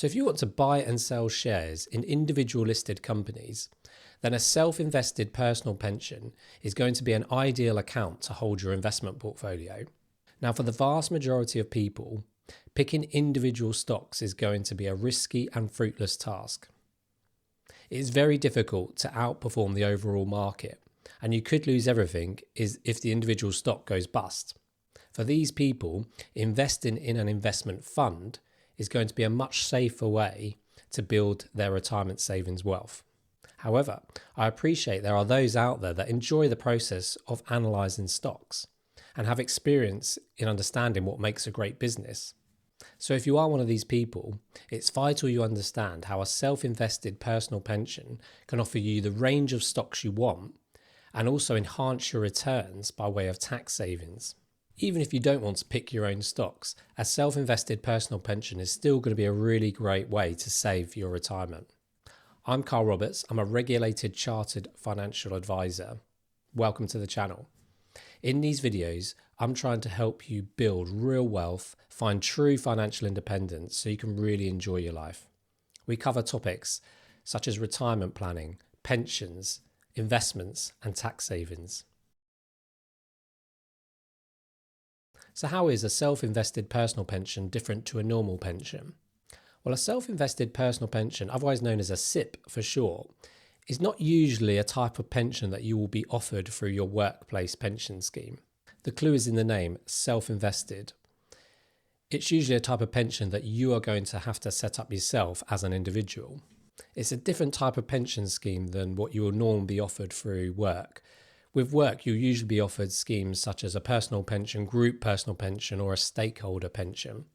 So if you want to buy and sell shares in individual listed companies, then a self-invested personal pension is going to be an ideal account to hold your investment portfolio. Now, for the vast majority of people, picking individual stocks is going to be a risky and fruitless task. It is very difficult to outperform the overall market, and you could lose everything if the individual stock goes bust. For these people, investing in an investment fund is going to be a much safer way to build their retirement savings wealth. However, I appreciate there are those out there that enjoy the process of analysing stocks and have experience in understanding what makes a great business. So if you are one of these people, it's vital you understand how a self-invested personal pension can offer you the range of stocks you want and also enhance your returns by way of tax savings. Even if you don't want to pick your own stocks, a self-invested personal pension is still going to be a really great way to save for your retirement. I'm Carl Roberts. I'm a regulated chartered financial advisor. Welcome to the channel. In these videos, I'm trying to help you build real wealth, find true financial independence so you can really enjoy your life. We cover topics such as retirement planning, pensions, investments, and tax savings. So how is a self-invested personal pension different to a normal pension? Well, a self-invested personal pension, otherwise known as a SIPP for short, is not usually a type of pension that you will be offered through your workplace pension scheme. The clue is in the name, self-invested. It's usually a type of pension that you are going to have to set up yourself as an individual. It's a different type of pension scheme than what you will normally be offered through work. With work, you'll usually be offered schemes such as a personal pension, group personal pension, or a stakeholder pension.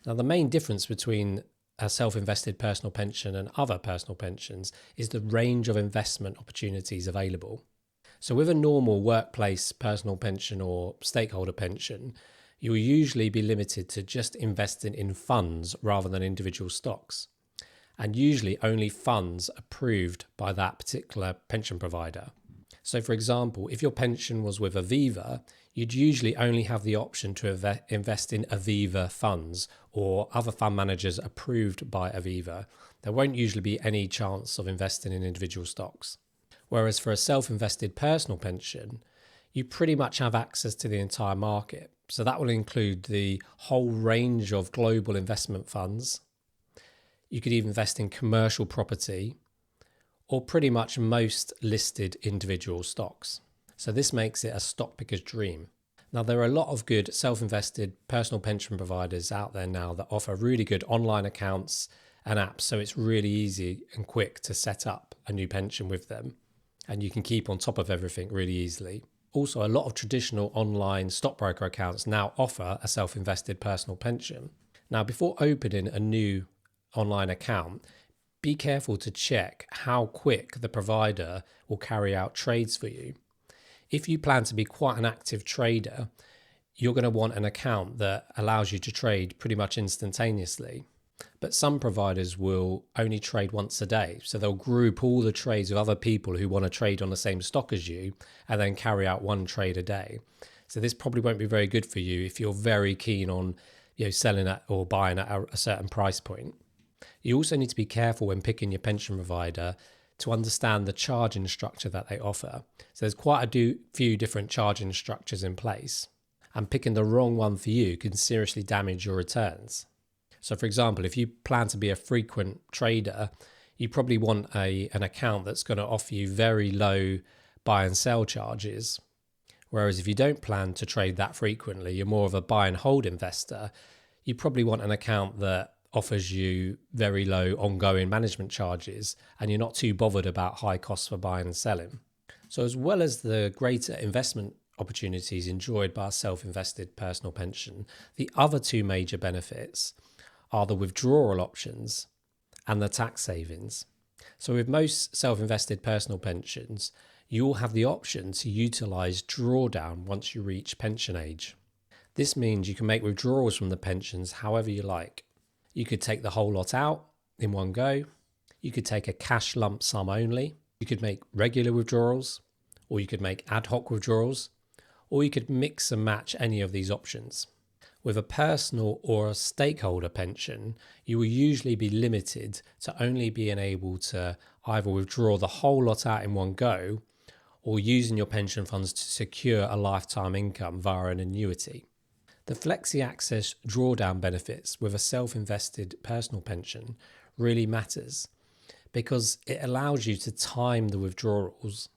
Now, the main difference between a self-invested personal pension and other personal pensions is the range of investment opportunities available. So with a normal workplace personal pension or stakeholder pension, you will usually be limited to just investing in funds rather than individual stocks, and usually only funds approved by that particular pension provider. So for example, if your pension was with Aviva, you'd usually only have the option to invest in Aviva funds or other fund managers approved by Aviva. There won't usually be any chance of investing in individual stocks. Whereas for a self-invested personal pension, you pretty much have access to the entire market. So that will include the whole range of global investment funds. You could even invest in commercial property, or pretty much most listed individual stocks. So this makes it a stock picker's dream. Now, there are a lot of good self-invested personal pension providers out there now that offer really good online accounts and apps, so it's really easy and quick to set up a new pension with them, and you can keep on top of everything really easily. Also, a lot of traditional online stockbroker accounts now offer a self-invested personal pension. Now, before opening a new online account, be careful to check how quick the provider will carry out trades for you. If you plan to be quite an active trader, you're going to want an account that allows you to trade pretty much instantaneously. But some providers will only trade once a day. So they'll group all the trades of other people who want to trade on the same stock as you and then carry out one trade a day. So this probably won't be very good for you if you're very keen on selling at or buying at a certain price point. You also need to be careful when picking your pension provider to understand the charging structure that they offer. So there's quite a few different charging structures in place, and picking the wrong one for you can seriously damage your returns. So for example, if you plan to be a frequent trader, you probably want an account that's going to offer you very low buy and sell charges. Whereas if you don't plan to trade that frequently, you're more of a buy and hold investor, you probably want an account that offers you very low ongoing management charges, and you're not too bothered about high costs for buying and selling. So as well as the greater investment opportunities enjoyed by a self-invested personal pension, the other two major benefits are the withdrawal options and the tax savings. So with most self-invested personal pensions, you will have the option to utilize drawdown once you reach pension age. This means you can make withdrawals from the pensions however you like. You could take the whole lot out in one go. You could take a cash lump sum only. You could make regular withdrawals, or you could make ad hoc withdrawals, or you could mix and match any of these options. With a personal or a stakeholder pension, you will usually be limited to only being able to either withdraw the whole lot out in one go or using your pension funds to secure a lifetime income via an annuity. The flexi access drawdown benefits with a self-invested personal pension really matters because it allows you to time the withdrawals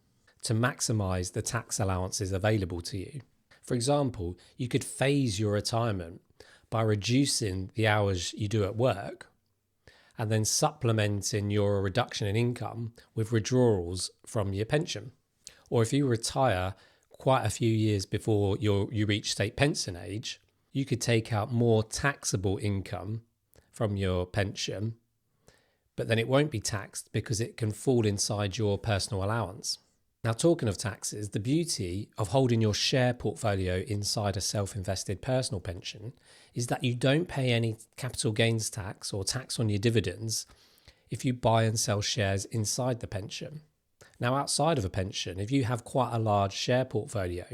to maximize the tax allowances available to you. For example, you could phase your retirement by reducing the hours you do at work and then supplementing your reduction in income with withdrawals from your pension. Or if you retire quite a few years before you reach state pension age, you could take out more taxable income from your pension, but then it won't be taxed because it can fall inside your personal allowance. Now, talking of taxes, the beauty of holding your share portfolio inside a self-invested personal pension is that you don't pay any capital gains tax or tax on your dividends if you buy and sell shares inside the pension. Now, outside of a pension, if you have quite a large share portfolio,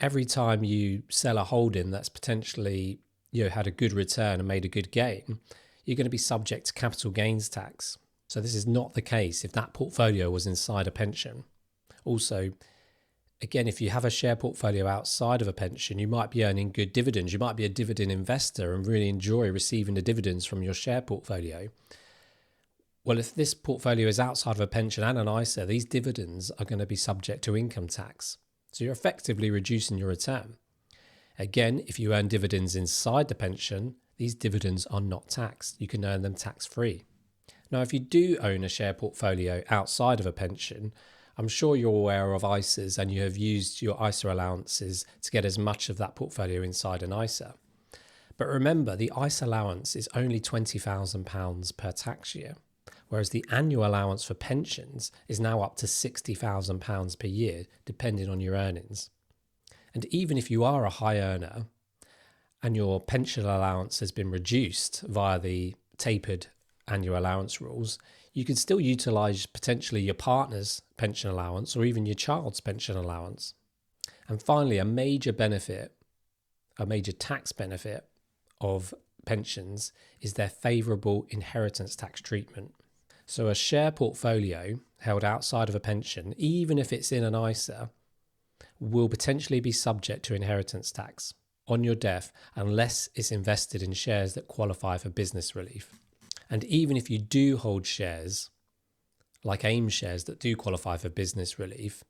every time you sell a holding that's potentially had a good return and made a good gain, you're going to be subject to capital gains tax. So this is not the case if that portfolio was inside a pension. Also, again, if you have a share portfolio outside of a pension, you might be earning good dividends. You might be a dividend investor and really enjoy receiving the dividends from your share portfolio. Well, if this portfolio is outside of a pension and an ISA, these dividends are going to be subject to income tax. So you're effectively reducing your return. Again, if you earn dividends inside the pension, these dividends are not taxed. You can earn them tax-free. Now, if you do own a share portfolio outside of a pension, I'm sure you're aware of ISAs and you have used your ISA allowances to get as much of that portfolio inside an ISA. But remember, the ISA allowance is only £20,000 per tax year, whereas the annual allowance for pensions is now up to £60,000 per year, depending on your earnings. And even if you are a high earner and your pension allowance has been reduced via the tapered annual allowance rules, you can still utilise potentially your partner's pension allowance or even your child's pension allowance. And finally, a major tax benefit of pensions is their favourable inheritance tax treatment. So a share portfolio held outside of a pension, even if it's in an ISA, will potentially be subject to inheritance tax on your death unless it's invested in shares that qualify for business relief. And even if you do hold shares, like AIM shares that do qualify for business relief,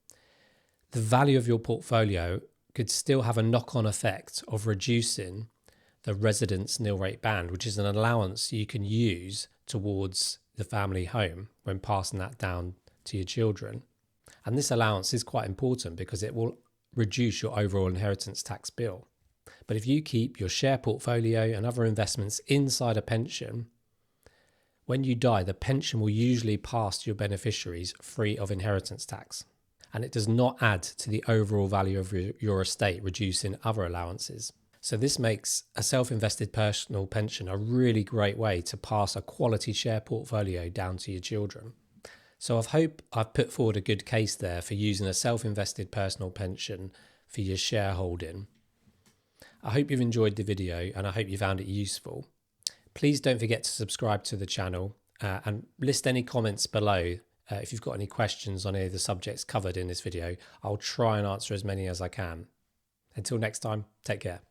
the value of your portfolio could still have a knock-on effect of reducing the residence nil rate band, which is an allowance you can use towards the family home when passing that down to your children. And this allowance is quite important because it will reduce your overall inheritance tax bill. But if you keep your share portfolio and other investments inside a pension, when you die, the pension will usually pass to your beneficiaries free of inheritance tax. And it does not add to the overall value of your estate, reducing other allowances. So this makes a self-invested personal pension a really great way to pass a quality share portfolio down to your children. So I hope I've put forward a good case there for using a self-invested personal pension for your shareholding. I hope you've enjoyed the video and I hope you found it useful. Please don't forget to subscribe to the channel and list any comments below if you've got any questions on any of the subjects covered in this video. I'll try and answer as many as I can. Until next time, take care.